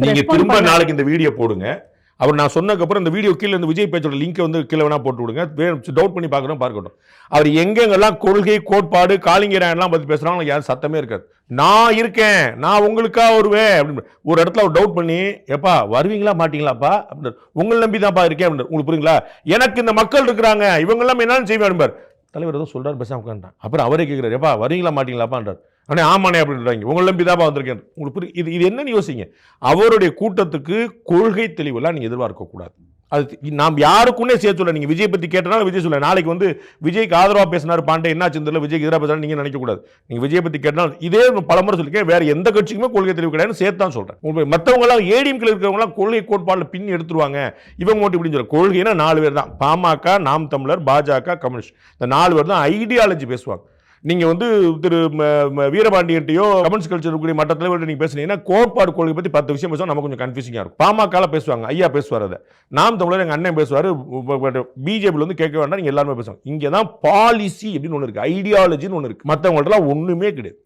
நீங்க ரெஸ்பாண்ட் திரும்ப பண்ண நாளைக்கு இந்த வீடியோ போடுங்க. அவர் நான் சொன்னதுக்கப்புறம் இந்த வீடியோ கீழே இந்த விஜய் பேச்சோட லிங்க் வந்து கீழே வேணா போட்டு விடுங்க. டவுட் பண்ணி பார்க்கணும் பார்க்கட்டும். அவர் எங்கெங்கெல்லாம் கொள்கை கோட்பாடு காளிங்கராயன்லாம் பத்தி பேசுறாங்க யாரும் சத்தமே இருக்காது. நான் இருக்கேன், நான் உங்களுக்காக வருவேன் அப்படின்னு ஒரு இடத்துல அவர் டவுட் பண்ணி, எப்பா வருவீங்களா மாட்டீங்களாப்பா அப்படின்னு உங்களை நம்பி தான்ப்பா இருக்கேன் அப்படின்னு உங்களுக்கு புரியுங்களா? எனக்கு இந்த மக்கள் இருக்கிறாங்க, இவங்க எல்லாம் என்னன்னு செய்வேன் தலைவர் ஏதோ சொல்றாரு பேசாம உட்காந்துட்டான். அப்புறம் அவரே கேட்கிறாரு, எப்பா வருவீங்களா மாட்டீங்களாப்பான்றார். அண்ணே ஆமாண்ணே அப்படின்றாங்க. உங்களை நம்பி தான்ப்பா வந்திருக்கேன். உங்களுக்கு புரியும் இது இது என்னன்னு யோசிங்க. அவருடைய கூட்டத்துக்கு கொள்கை தெளிவெல்லாம் நீங்க எதிர்பார்க்க கூடாது. அது நாம் யாருக்குன்னே சேர்த்து சொல்ல. நீங்க விஜய் பத்தி கேட்டனால விஜய் சொல்ல. நாளைக்கு வந்து விஜய்க்கு ஆதரவா பேசினார் பாண்டே என்னாச்சு தெரியல, விஜய்க்கு எதிராக பேசுறாரு நீங்க நினைக்க கூடாது. நீங்க விஜய் பத்தி கேட்டனால இதே பலமுறை சொல்லிருக்கேன். வேற எந்த கட்சிக்குமே கொள்கை தெளிவு கிடையாது சேர்த்து தான் சொல்றேன். மற்றவங்க எல்லாம் ஏடிஎம்கில் இருக்கிறவங்க எல்லாம் கொள்கை கோட்பாடுல பின் எடுத்துருவாங்க. இவங்க மட்டும் இப்படின்னு சொல்ல. கொள்கைனா 4 பேர் தான். பாமக, நாம் தமிழர், பாஜக, கம்யூனிஸ்ட். இந்த 4 பேர் தான் ஐடியாலஜி பேசுவாங்க. நீங்க வந்து திரு வீரபாண்டியன்ட்டையோ கமெண்ட்ஸ் கல்ச்சர் இருக்கக்கூடிய மற்ற தலைவர்கள் நீங்க பேசுனீங்கன்னா கோட்பாடு கொள்கை பத்தி 10 விஷயம் பேசுவோம். நமக்கு கொஞ்சம் கன்ஃபியூசிங்கா இருக்கும். பாமக பேசுவாங்க, ஐயா பேசுவார். அதை நாம் தமிழர் எங்க அண்ணன் பேசுவாரு. பிஜேபி வந்து கேட்க வேண்டாம், நீங்க எல்லாருமே பேசுவாங்க. இங்க தான் பாலிசி அப்படின்னு ஒன்று இருக்கு, ஐடியாலஜின்னு ஒன்று இருக்கு. மற்றவங்கள்ட்ட ஒண்ணுமே கிடையாது.